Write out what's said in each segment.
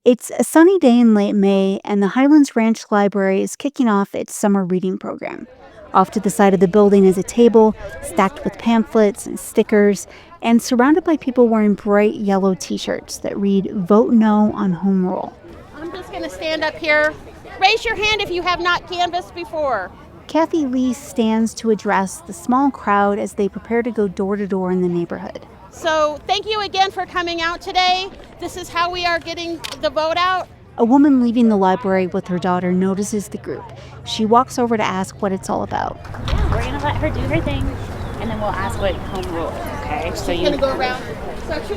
It's a sunny day in late May, and the Highlands Ranch Library is kicking off its summer reading program. Off to the side of the building is a table stacked with pamphlets and stickers, and surrounded by people wearing bright yellow T-shirts that read "Vote No on Home Rule." I'm just going to stand up here. Raise your hand if you have not canvassed before. Kathy Lee stands to address the small crowd as they prepare to go door to door in the neighborhood. So thank you again for coming out today. This is how we are getting the vote out. A woman leaving the library with her daughter notices the group. She walks over to ask what it's all about. Yeah, we're going to let her do her thing, and then we'll ask what home rule is, okay? So She's going to go around.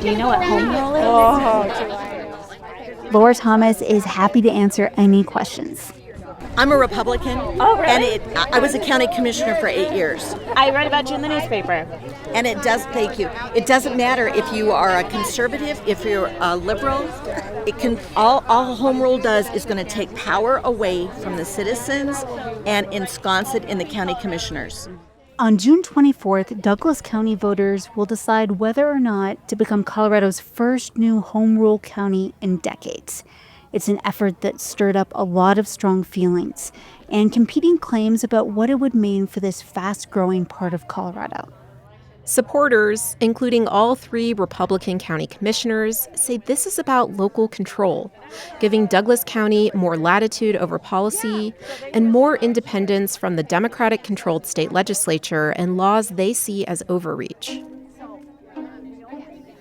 Do you know what home rule is? Laura Thomas is happy to answer any questions. I'm a Republican, Oh, really? and I was a county commissioner for 8 years. I read about you in the newspaper. And it does, thank you. It doesn't matter if you are a conservative, if you're a liberal. It can all home rule does is going to take power away from the citizens and ensconce it in the county commissioners. On June 24th, Douglas County voters will decide whether or not to become Colorado's first new home rule county in decades. It's an effort that stirred up a lot of strong feelings and competing claims about what it would mean for this fast-growing part of Colorado. Supporters, including all 3 Republican county commissioners, say this is about local control, giving Douglas County more latitude over policy and more independence from the Democratic-controlled state legislature and laws they see as overreach.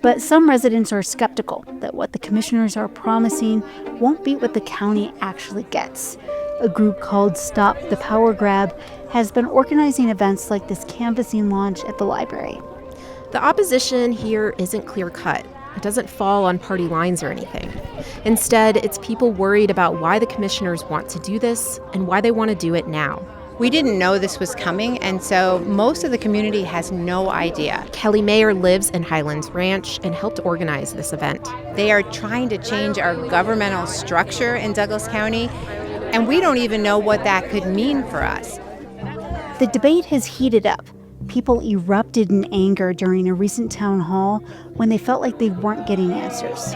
But some residents are skeptical that what the commissioners are promising won't be what the county actually gets. A group called Stop the Power Grab has been organizing events like this canvassing launch at the library. The opposition here isn't clear-cut. It doesn't fall on party lines or anything. Instead, it's people worried about why the commissioners want to do this and why they want to do it now. We didn't know this was coming, and so most of the community has no idea. Kelly Mayer lives in Highlands Ranch and helped organize this event. They are trying to change our governmental structure in Douglas County, and we don't even know what that could mean for us. The debate has heated up. People erupted in anger during a recent town hall when they felt like they weren't getting answers.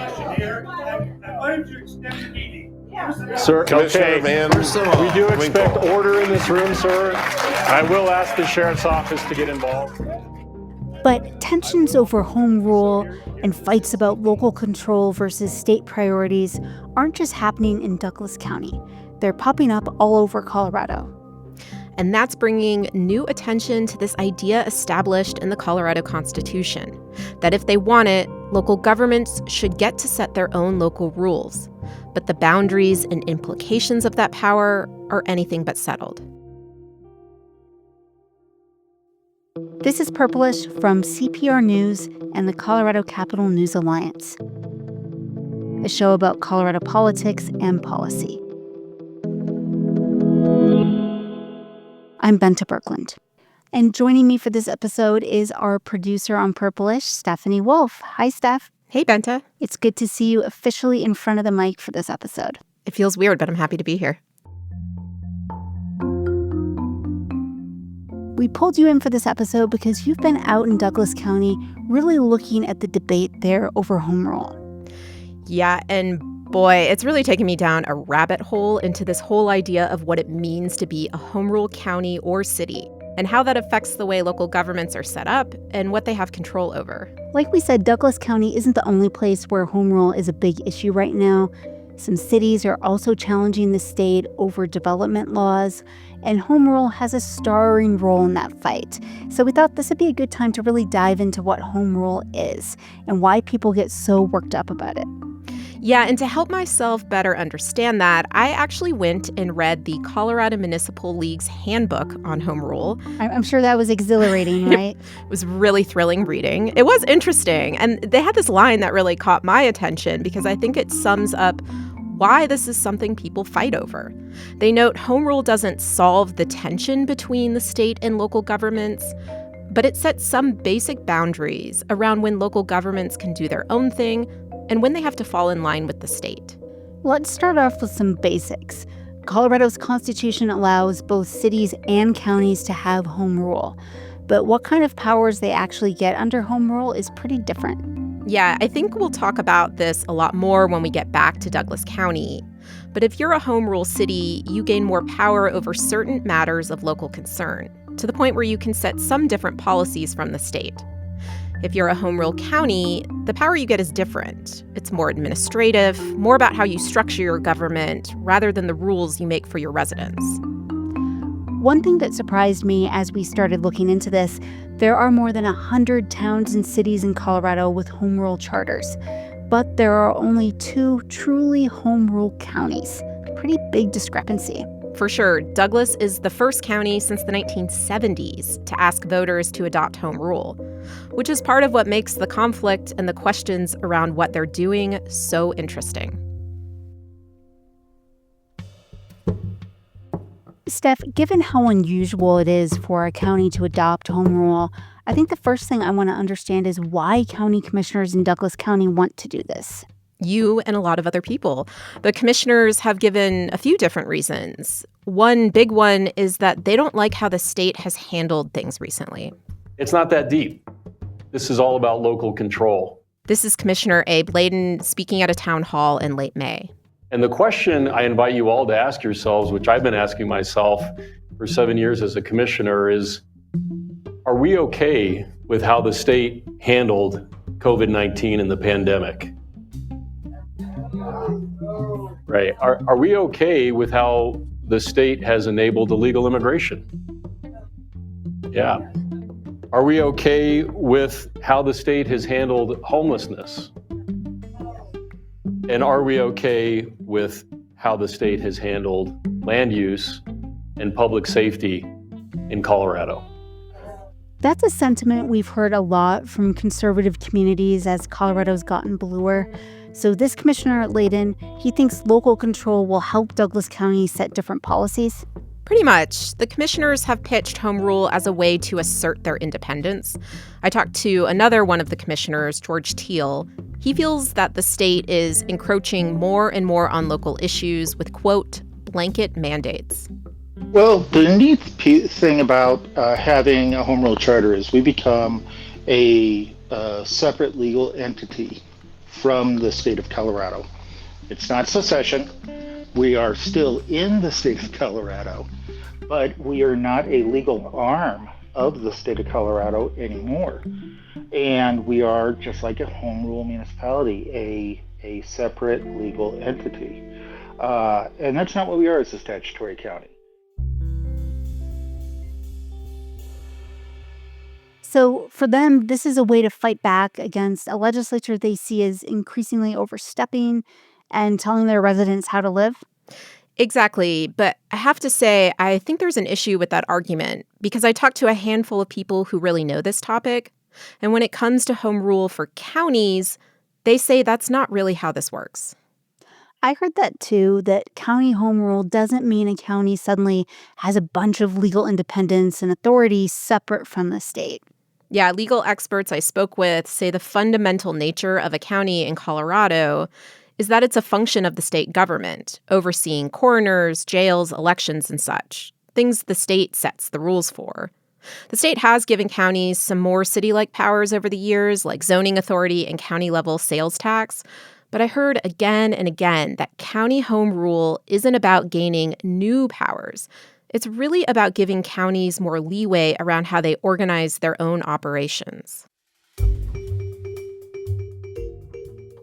Sir, Commissioner okay, Van we do expect Winkle. order in this room, sir. I will ask the sheriff's office to get involved. But tensions over home rule and fights about local control versus state priorities aren't just happening in Douglas County. They're popping up all over Colorado. And that's bringing new attention to this idea established in the Colorado Constitution, that if they want it, local governments should get to set their own local rules. But the boundaries and implications of that power are anything but settled. This is Purplish from CPR News and the Colorado Capital News Alliance, a show about Colorado politics and policy. I'm Benta Birkland, and joining me for this episode is our producer on Purplish, Stephanie Wolf. Hi, Steph. Hey, Benta. It's good to see you officially in front of the mic for this episode. It feels weird, but I'm happy to be here. We pulled you in for this episode because you've been out in Douglas County really looking at the debate there over home rule. Yeah, and boy, it's really taken me down a rabbit hole into this whole idea of what it means to be a home rule county or city, and how that affects the way local governments are set up and what they have control over. Like we said, Douglas County isn't the only place where home rule is a big issue right now. Some cities are also challenging the state over development laws, and home rule has a starring role in that fight. So we thought this would be a good time to really dive into what home rule is and why people get so worked up about it. Yeah, and to help myself better understand that, I actually went and read the Colorado Municipal League's handbook on home rule. I'm sure that was exhilarating, right? It was really thrilling reading. It was interesting. And they had this line that really caught my attention because I think it sums up why this is something people fight over. They note home rule doesn't solve the tension between the state and local governments, but it sets some basic boundaries around when local governments can do their own thing and when they have to fall in line with the state. Let's start off with some basics. Colorado's Constitution allows both cities and counties to have home rule, but what kind of powers they actually get under home rule is pretty different. Yeah, I think we'll talk about this a lot more when we get back to Douglas County. But if you're a home rule city, you gain more power over certain matters of local concern, to the point where you can set some different policies from the state. If you're a home rule county, the power you get is different. It's more administrative, more about how you structure your government, rather than the rules you make for your residents. One thing that surprised me as we started looking into this, there are more than 100 towns and cities in Colorado with home rule charters. But there are only 2 truly home rule counties. Pretty big discrepancy. For sure, Douglas is the first county since the 1970s to ask voters to adopt home rule, which is part of what makes the conflict and the questions around what they're doing so interesting. Steph, given how unusual it is for a county to adopt home rule, I think the first thing I want to understand is why county commissioners in Douglas County want to do this. You and a lot of other people. The commissioners have given a few different reasons. One big one is that they don't like how the state has handled things recently. It's not that deep. This is all about local control. This is Commissioner Abe Layden speaking at a town hall in late May. And the question I invite you all to ask yourselves, which I've been asking myself for 7 years as a commissioner, is are we okay with how the state handled COVID-19 and the pandemic? Right. Are we okay with how the state has enabled illegal immigration? Yeah. Are we okay with how the state has handled homelessness? And are we okay with how the state has handled land use and public safety in Colorado? That's a sentiment we've heard a lot from conservative communities as Colorado's gotten bluer. So this Commissioner Layden, he thinks local control will help Douglas County set different policies. Pretty much. The commissioners have pitched home rule as a way to assert their independence. I talked to another one of the commissioners, George Teal. He feels that the state is encroaching more and more on local issues with, quote, blanket mandates. Well, the neat thing about having a home rule charter is we become a separate legal entity from the state of Colorado. It's not secession. We are still in the state of Colorado, but we are not a legal arm of the state of Colorado anymore. And we are, just like a home rule municipality, a separate legal entity. And that's not what we are as a statutory county. So for them, this is a way to fight back against a legislature they see as increasingly overstepping and telling their residents how to live? Exactly. But I have to say, I think there's an issue with that argument because I talked to a handful of people who really know this topic. And when it comes to home rule for counties, they say that's not really how this works. I heard that too, that county home rule doesn't mean a county suddenly has a bunch of legal independence and authority separate from the state. Yeah, legal experts I spoke with say the fundamental nature of a county in Colorado is that it's a function of the state government, overseeing coroners, jails, elections, and such, things the state sets the rules for. The state has given counties some more city-like powers over the years, like zoning authority and county-level sales tax. But I heard again and again that county home rule isn't about gaining new powers. It's really about giving counties more leeway around how they organize their own operations.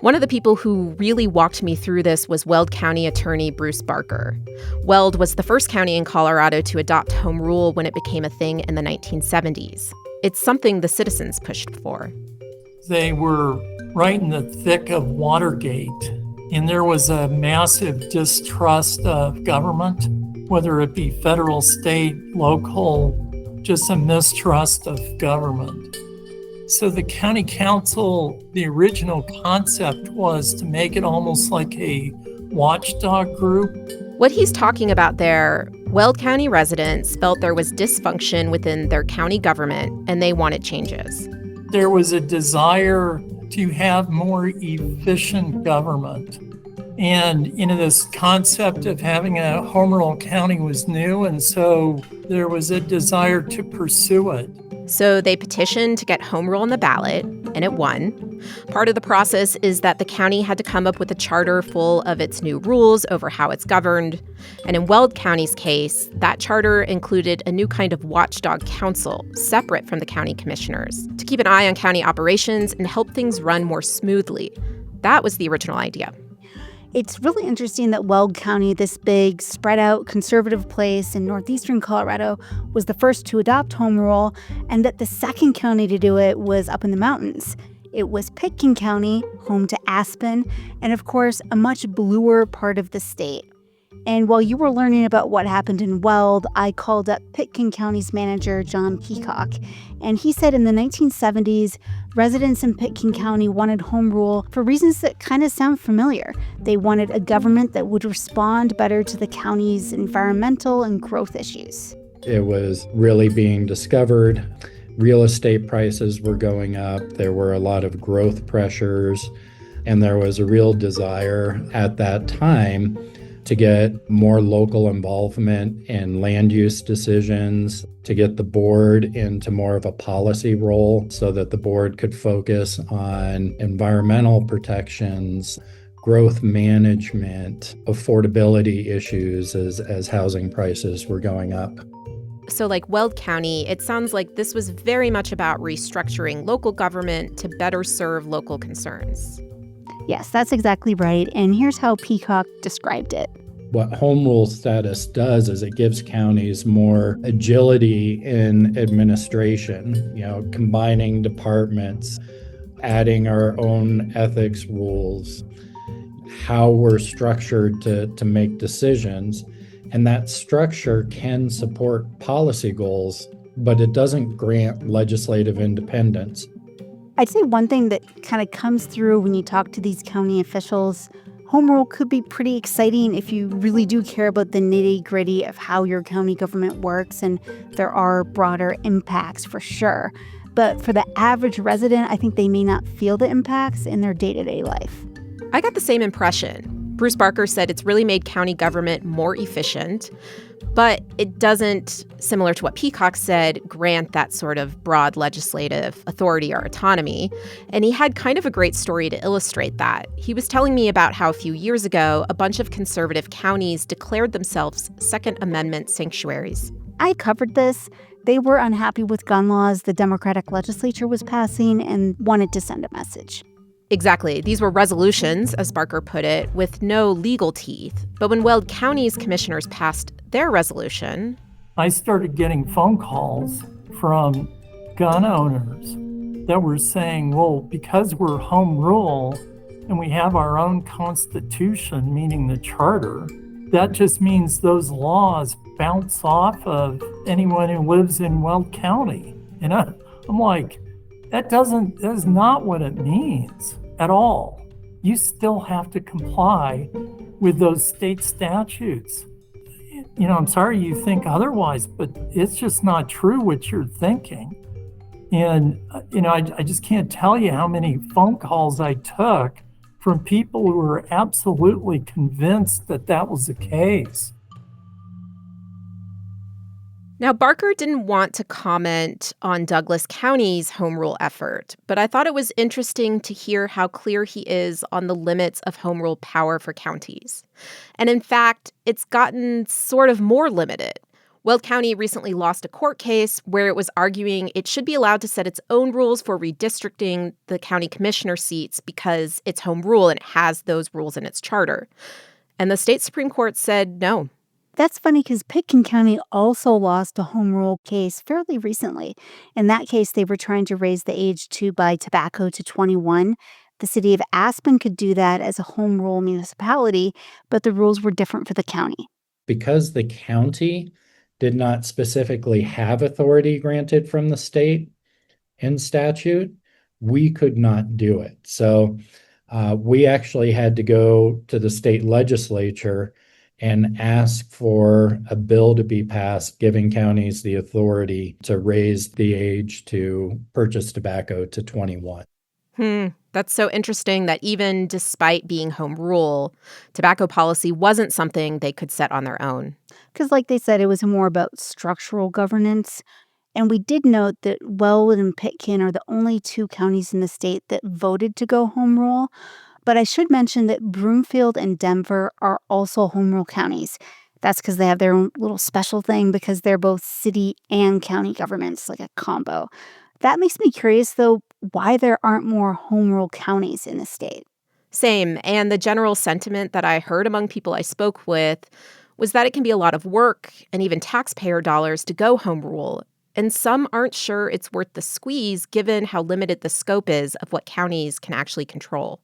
One of the people who really walked me through this was Weld County Attorney Bruce Barker. Weld was the first county in Colorado to adopt home rule when it became a thing in the 1970s. It's something the citizens pushed for. They were right in the thick of Watergate, and there was a massive distrust of government, whether it be federal, state, local, just a mistrust of government. So the county council, the original concept was to make it almost like a watchdog group. What he's talking about there, Weld County residents felt there was dysfunction within their county government and they wanted changes. There was a desire to have more efficient government. And, this concept of having a home rule county was new, and so there was a desire to pursue it. So they petitioned to get home rule on the ballot. and it won. Part of the process is that the county had to come up with a charter full of its new rules over how it's governed. And in Weld County's case, that charter included a new kind of watchdog council, separate from the county commissioners, to keep an eye on county operations and help things run more smoothly. That was the original idea. It's really interesting that Weld County, this big, spread-out, conservative place in northeastern Colorado, was the first to adopt home rule, and that the second county to do it was up in the mountains. It was Pitkin County, home to Aspen, and of course, a much bluer part of the state. And while you were learning about what happened in Weld, I called up Pitkin County's manager, John Peacock. And he said in the 1970s, residents in Pitkin County wanted home rule for reasons that kind of sound familiar. They wanted a government that would respond better to the county's environmental and growth issues. It was really being discovered. Real estate prices were going up. There were a lot of growth pressures. And there was a real desire at that time to get more local involvement in land use decisions, to get the board into more of a policy role so that the board could focus on environmental protections, growth management, affordability issues as housing prices were going up. So like Weld County, it sounds like this was very much about restructuring local government to better serve local concerns. Yes, that's exactly right. And here's how Peacock described it. What home rule status does is it gives counties more agility in administration, combining departments, adding our own ethics rules, how we're structured to make decisions. And that structure can support policy goals, but it doesn't grant legislative independence. I'd say one thing that kind of comes through when you talk to these county officials, home rule could be pretty exciting if you really do care about the nitty-gritty of how your county government works, and there are broader impacts for sure. But for the average resident, I think they may not feel the impacts in their day-to-day life. I got the same impression. Bruce Barker said it's really made county government more efficient, but it doesn't, similar to what Peacock said, grant that sort of broad legislative authority or autonomy. And he had kind of a great story to illustrate that. He was telling me about how a few years ago, a bunch of conservative counties declared themselves Second Amendment sanctuaries. I covered this. They were unhappy with gun laws the Democratic legislature was passing and wanted to send a message. Exactly. These were resolutions, as Barker put it, with no legal teeth. But when Weld County's commissioners passed their resolution, I started getting phone calls from gun owners that were saying, well, because we're home rule and we have our own constitution, meaning the charter, that just means those laws bounce off of anyone who lives in Weld County. And I'm like, that is not what it means at all. You still have to comply with those state statutes. I'm sorry you think otherwise, but it's just not true what you're thinking. And, I just can't tell you how many phone calls I took from people who were absolutely convinced that that was the case. Now, Barker didn't want to comment on Douglas County's home rule effort, but I thought it was interesting to hear how clear he is on the limits of home rule power for counties. And in fact, it's gotten sort of more limited. Weld County recently lost a court case where it was arguing it should be allowed to set its own rules for redistricting the county commissioner seats because it's home rule and it has those rules in its charter. And the state Supreme Court said no. That's funny because Pitkin County also lost a home rule case fairly recently. In that case, they were trying to raise the age to buy tobacco to 21. The city of Aspen could do that as a home rule municipality, but the rules were different for the county. Because the county did not specifically have authority granted from the state in statute, we could not do it. So we actually had to go to the state legislature and ask for a bill to be passed giving counties the authority to raise the age to purchase tobacco to 21. That's so interesting that even despite being home rule, tobacco policy wasn't something they could set on their own. Because like they said, it was more about structural governance. And we did note that Wellwood and Pitkin are the only two counties in the state that voted to go home rule. But I should mention that Broomfield and Denver are also home rule counties. That's because they have their own little special thing because they're both city and county governments, like a combo. That makes me curious, though, why there aren't more home rule counties in the state. Same. And the general sentiment that I heard among people I spoke with was that it can be a lot of work and even taxpayer dollars to go home rule. And some aren't sure it's worth the squeeze given how limited the scope is of what counties can actually control.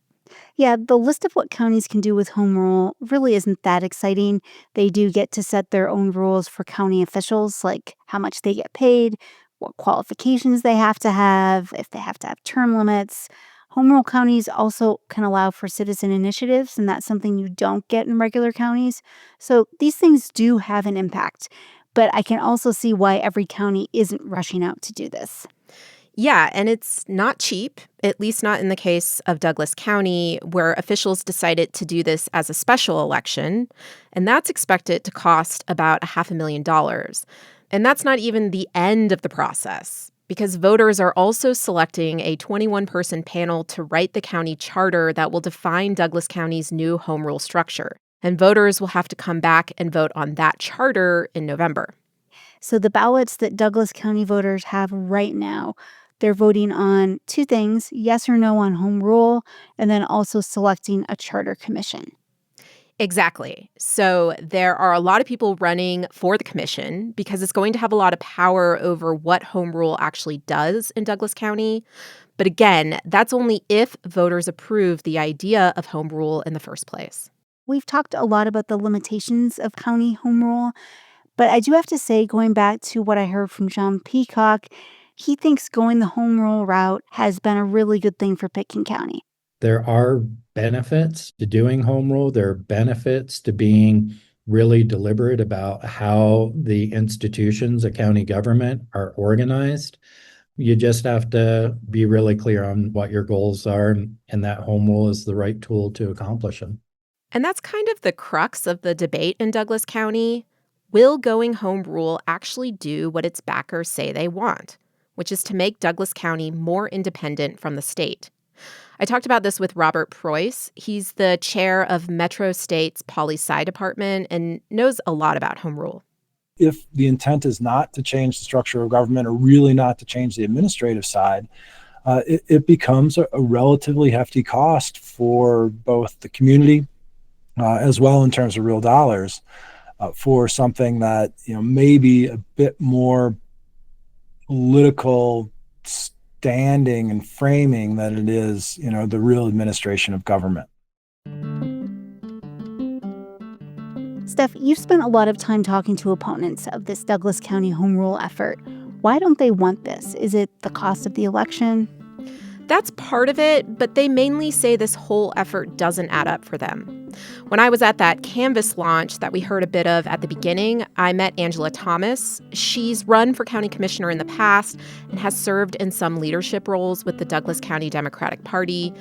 Yeah, the list of what counties can do with home rule really isn't that exciting. They do get to set their own rules for county officials, like how much they get paid, what qualifications they have to have, if they have to have term limits. Home rule counties also can allow for citizen initiatives, and that's something you don't get in regular counties. So these things do have an impact. But I can also see why every county isn't rushing out to do this. Yeah, and it's not cheap, at least not in the case of Douglas County, where officials decided to do this as a special election, and that's expected to cost about $500,000. And that's not even the end of the process, because voters are also selecting a 21-person panel to write the county charter that will define Douglas County's new home rule structure. And voters will have to come back and vote on that charter in November. So the ballots that Douglas County voters have right now, they're voting on two things, yes or no on home rule, and then also selecting a charter commission. Exactly. So there are a lot of people running for the commission because it's going to have a lot of power over what home rule actually does in Douglas County. But again, that's only if voters approve the idea of home rule in the first place. We've talked a lot about the limitations of county home rule, but I do have to say, going back to what I heard from John Peacock, he thinks going the home rule route has been a really good thing for Pitkin County. There are benefits to doing home rule. There are benefits to being really deliberate about how the institutions of county government are organized. You just have to be really clear on what your goals are, and that home rule is the right tool to accomplish them. And that's kind of the crux of the debate in Douglas County. Will going home rule actually do what its backers say they want, which is to make Douglas County more independent from the state? I talked about this with Robert Preuss. He's the chair of Metro State's poli-sci department and knows a lot about home rule. If the intent is not to change the structure of government or really not to change the administrative side, it becomes a relatively hefty cost for both the community as well in terms of real dollars for something that may be a bit more political standing and framing than it is the real administration of government. Steph, you've spent a lot of time talking to opponents of this Douglas County home rule effort. Why don't they want this? Is it the cost of the election? That's part of it, but they mainly say this whole effort doesn't add up for them. When I was at that Canvas launch that we heard a bit of at the beginning, I met Angela Thomas. She's run for county commissioner in the past and has served in some leadership roles with the Douglas County Democratic Party.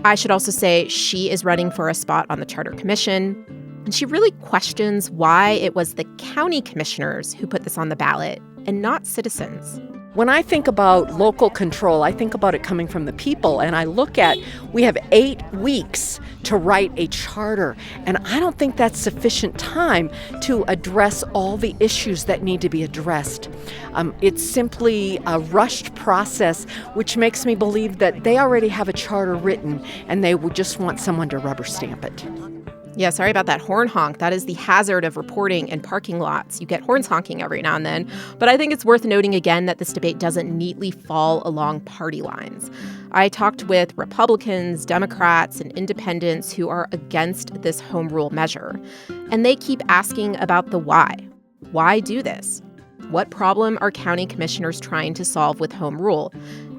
I should also say she is running for a spot on the Charter Commission. And she really questions why it was the county commissioners who put this on the ballot and not citizens. When I think about local control, I think about it coming from the people, and I look at, we have 8 weeks to write a charter, and I don't think that's sufficient time to address all the issues that need to be addressed. It's simply a rushed process, which makes me believe that they already have a charter written, and they would just want someone to rubber stamp it. Yeah, sorry about that horn honk. That is the hazard of reporting in parking lots. You get horns honking every now and then. But I think it's worth noting again that this debate doesn't neatly fall along party lines. I talked with Republicans, Democrats, and independents who are against this home rule measure. And they keep asking about the why. Why do this? What problem are county commissioners trying to solve with home rule?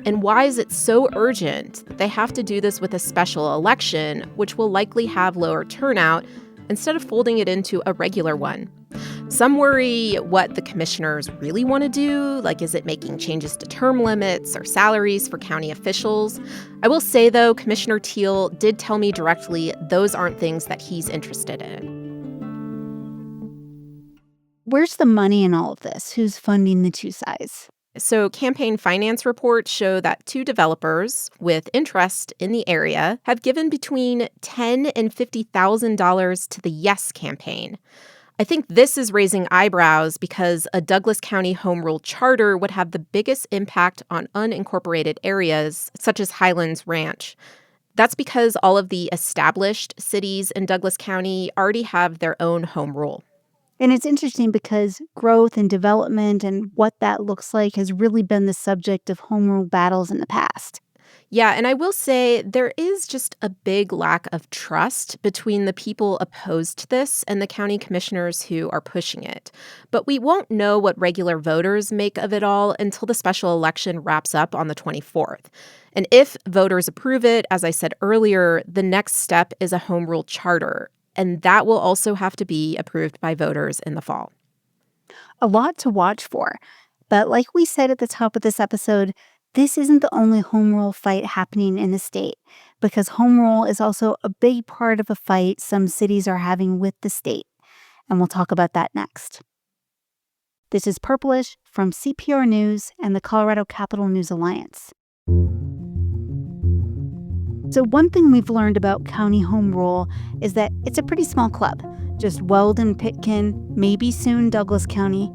And why is it so urgent that they have to do this with a special election, which will likely have lower turnout, instead of folding it into a regular one? Some worry what the commissioners really want to do, like is it making changes to term limits or salaries for county officials? I will say, though, Commissioner Teal did tell me directly those aren't things that he's interested in. Where's the money in all of this? Who's funding the two sides? So campaign finance reports show that 2 developers with interest in the area have given between $10,000 and $50,000 to the Yes campaign. I think this is raising eyebrows because a Douglas County home rule charter would have the biggest impact on unincorporated areas, such as Highlands Ranch. That's because all of the established cities in Douglas County already have their own home rule. And it's interesting because growth and development and what that looks like has really been the subject of home rule battles in the past. Yeah, and I will say there is just a big lack of trust between the people opposed to this and the county commissioners who are pushing it. But we won't know what regular voters make of it all until the special election wraps up on the 24th. And if voters approve it, as I said earlier, the next step is a home rule charter. And that will also have to be approved by voters in the fall. A lot to watch for. But like we said at the top of this episode, this isn't the only home rule fight happening in the state, because home rule is also a big part of a fight some cities are having with the state. And we'll talk about that next. This is Purplish from CPR News and the Colorado Capital News Alliance. So one thing we've learned about county home rule is that it's a pretty small club. Just Weldon, Pitkin, maybe soon Douglas County.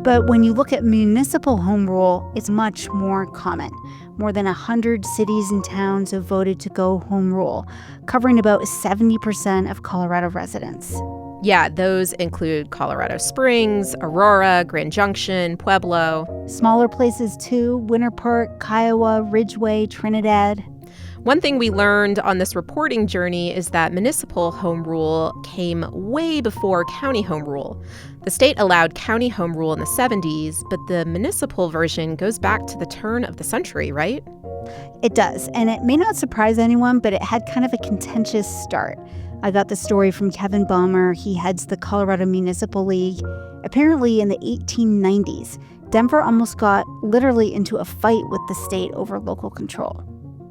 But when you look at municipal home rule, it's much more common. More than 100 cities and towns have voted to go home rule, covering about 70% of Colorado residents. Yeah, those include Colorado Springs, Aurora, Grand Junction, Pueblo. Smaller places too, Winter Park, Kiowa, Ridgeway, Trinidad. One thing we learned on this reporting journey is that municipal home rule came way before county home rule. The state allowed county home rule in the 70s, but the municipal version goes back to the turn of the century, right? It does, and it may not surprise anyone, but it had kind of a contentious start. I got the story from Kevin Baumer. He heads the Colorado Municipal League. Apparently in the 1890s, Denver almost got literally into a fight with the state over local control.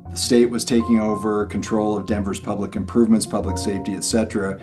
The state was taking over control of Denver's public improvements, public safety, etc.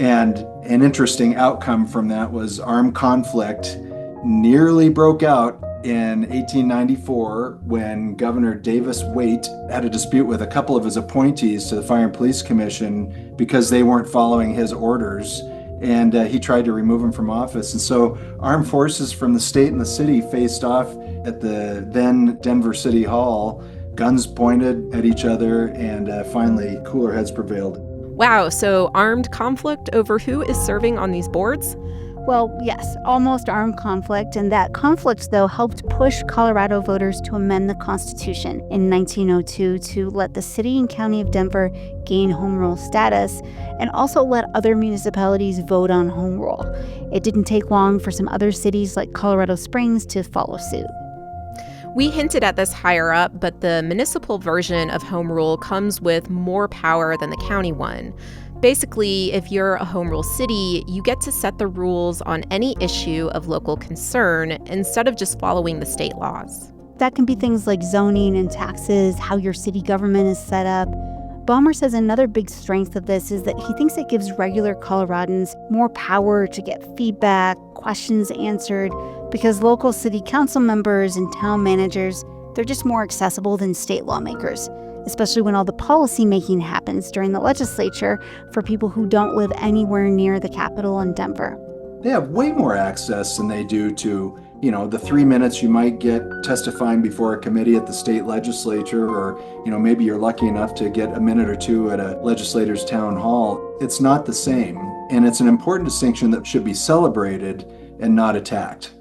And an interesting outcome from that was armed conflict nearly broke out in 1894 when Governor Davis Waite had a dispute with a couple of his appointees to the Fire and Police Commission because they weren't following his orders. And he tried to remove him from office. And so armed forces from the state and the city faced off at the then Denver City Hall. Guns pointed at each other, and finally, cooler heads prevailed. Wow, so armed conflict over who is serving on these boards? Well, yes, almost armed conflict, and that conflict, though, helped push Colorado voters to amend the Constitution in 1902 to let the city and county of Denver gain home rule status, and also let other municipalities vote on home rule. It didn't take long for some other cities like Colorado Springs to follow suit. We hinted at this higher up, but the municipal version of home rule comes with more power than the county one. Basically, if you're a home rule city, you get to set the rules on any issue of local concern instead of just following the state laws. That can be things like zoning and taxes, how your city government is set up. Baumer says another big strength of this is that he thinks it gives regular Coloradans more power to get feedback, questions answered, because local city council members and town managers, they're just more accessible than state lawmakers, especially when all the policy making happens during the legislature for people who don't live anywhere near the Capitol in Denver. They have way more access than they do to, the 3 minutes you might get testifying before a committee at the state legislature, or, maybe you're lucky enough to get a minute or two at a legislator's town hall. It's not the same, and it's an important distinction that should be celebrated and not attacked.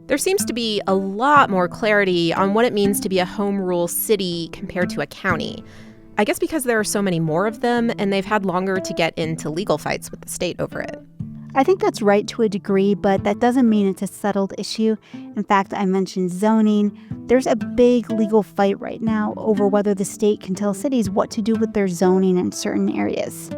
There seems to be a lot more clarity on what it means to be a home rule city compared to a county. I guess because there are so many more of them, and they've had longer to get into legal fights with the state over it. I think that's right to a degree, but that doesn't mean it's a settled issue. In fact, I mentioned zoning. There's a big legal fight right now over whether the state can tell cities what to do with their zoning in certain areas.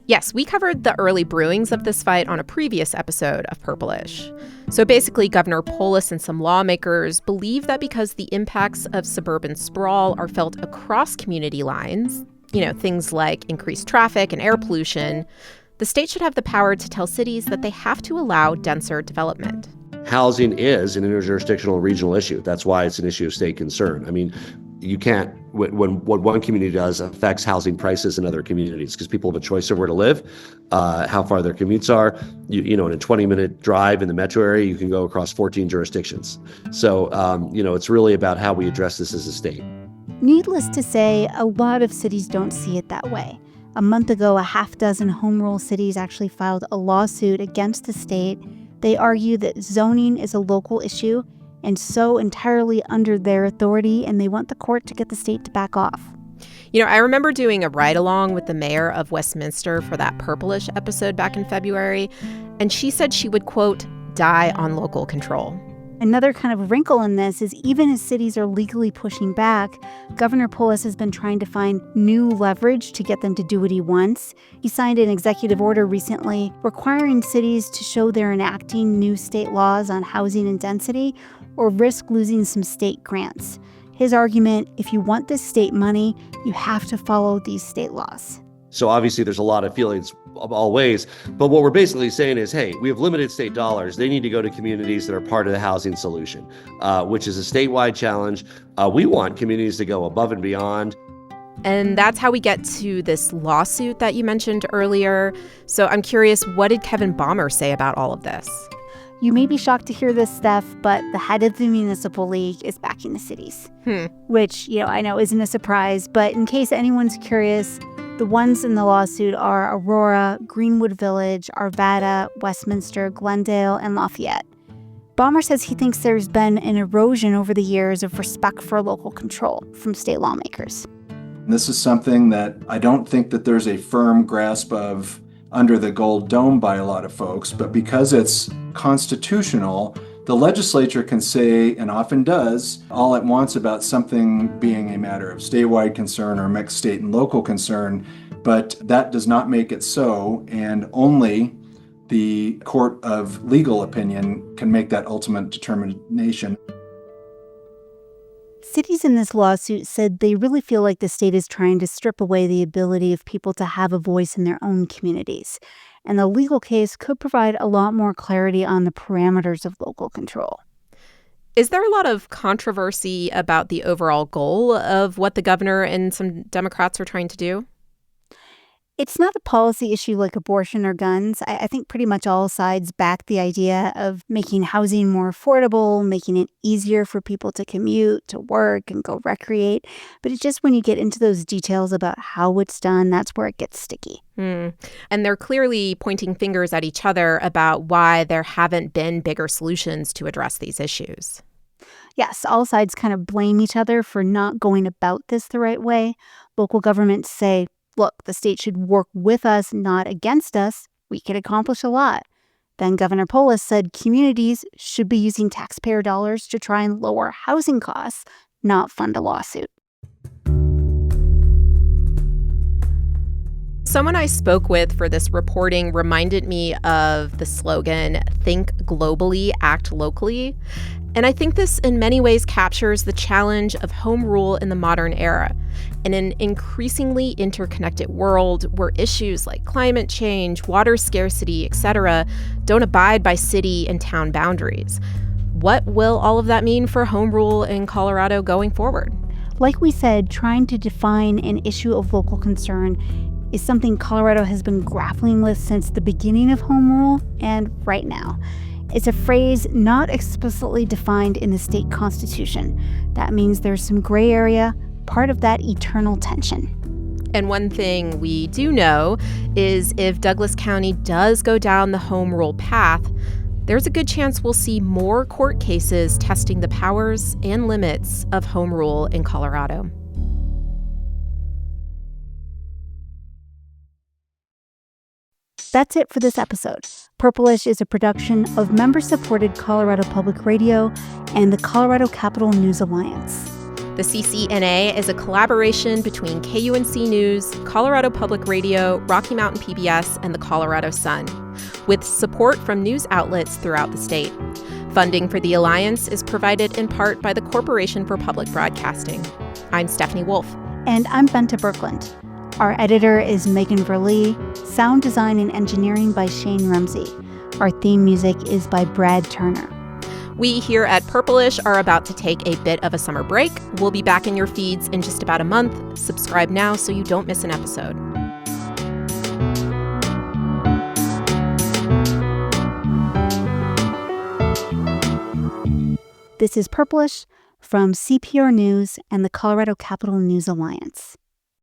Yes, we covered the early brewings of this fight on a previous episode of Purplish. So basically, Governor Polis and some lawmakers believe that because the impacts of suburban sprawl are felt across community lines, things like increased traffic and air pollution, The state should have the power to tell cities that they have to allow denser development. Housing is an interjurisdictional regional issue. That's why it's an issue of state concern. I mean, you can't, when what one community does affects housing prices in other communities because people have a choice of where to live, how far their commutes are. You know, in a 20-minute drive in the metro area, you can go across 14 jurisdictions. So, it's really about how we address this as a state. Needless to say, a lot of cities don't see it that way. A month ago, a half dozen home rule cities actually filed a lawsuit against the state. They argue that zoning is a local issue and so entirely under their authority, and they want the court to get the state to back off. I remember doing a ride-along with the mayor of Westminster for that Purplish episode back in February, and she said she would, quote, die on local control. Another kind of wrinkle in this is even as cities are legally pushing back, Governor Polis has been trying to find new leverage to get them to do what he wants. He signed an executive order recently requiring cities to show they're enacting new state laws on housing and density or risk losing some state grants. His argument, if you want this state money, you have to follow these state laws. So obviously there's a lot of feelings all ways, but what we're basically saying is, hey, we have limited state dollars. They need to go to communities that are part of the housing solution, which is a statewide challenge. We want communities to go above and beyond. And that's how we get to this lawsuit that you mentioned earlier. So I'm curious, what did Kevin Baumer say about all of this? You may be shocked to hear this, Steph, but the head of the Municipal League is backing the cities, which, I know isn't a surprise. But in case anyone's curious, the ones in the lawsuit are Aurora, Greenwood Village, Arvada, Westminster, Glendale, and Lafayette. Baumer says he thinks there's been an erosion over the years of respect for local control from state lawmakers. This is something that I don't think that there's a firm grasp of under the Gold Dome by a lot of folks, but because it's constitutional, the legislature can say, and often does, all it wants about something being a matter of statewide concern or mixed state and local concern, but that does not make it so, and only the court of legal opinion can make that ultimate determination. Cities in this lawsuit said they really feel like the state is trying to strip away the ability of people to have a voice in their own communities. And the legal case could provide a lot more clarity on the parameters of local control. Is there a lot of controversy about the overall goal of what the governor and some Democrats are trying to do? It's not a policy issue like abortion or guns. I think pretty much all sides back the idea of making housing more affordable, making it easier for people to commute, to work, and go recreate. But it's just when you get into those details about how it's done, that's where it gets sticky. And they're clearly pointing fingers at each other about why there haven't been bigger solutions to address these issues. Yes, all sides kind of blame each other for not going about this the right way. Local governments say, look, the state should work with us, not against us. We could accomplish a lot. Then Governor Polis said communities should be using taxpayer dollars to try and lower housing costs, not fund a lawsuit. Someone I spoke with for this reporting reminded me of the slogan, "Think globally, act locally." And I think this in many ways captures the challenge of home rule in the modern era. In an increasingly interconnected world where issues like climate change, water scarcity, etc., don't abide by city and town boundaries. What will all of that mean for home rule in Colorado going forward? Like we said, trying to define an issue of local concern is something Colorado has been grappling with since the beginning of home rule and right now. It's a phrase not explicitly defined in the state constitution. That means there's some gray area, part of that eternal tension. And one thing we do know is if Douglas County does go down the home rule path, there's a good chance we'll see more court cases testing the powers and limits of home rule in Colorado. That's it for this episode. Purplish is a production of member-supported Colorado Public Radio and the Colorado Capital News Alliance. The CCNA is a collaboration between KUNC News, Colorado Public Radio, Rocky Mountain PBS, and the Colorado Sun, with support from news outlets throughout the state. Funding for the Alliance is provided in part by the Corporation for Public Broadcasting. I'm Stephanie Wolf. And I'm Benta Birkland. Our editor is Megan Verlee, sound design and engineering by Shane Rumsey. Our theme music is by Brad Turner. We here at Purplish are about to take a bit of a summer break. We'll be back in your feeds in just about a month. Subscribe now so you don't miss an episode. This is Purplish from CPR News and the Colorado Capital News Alliance.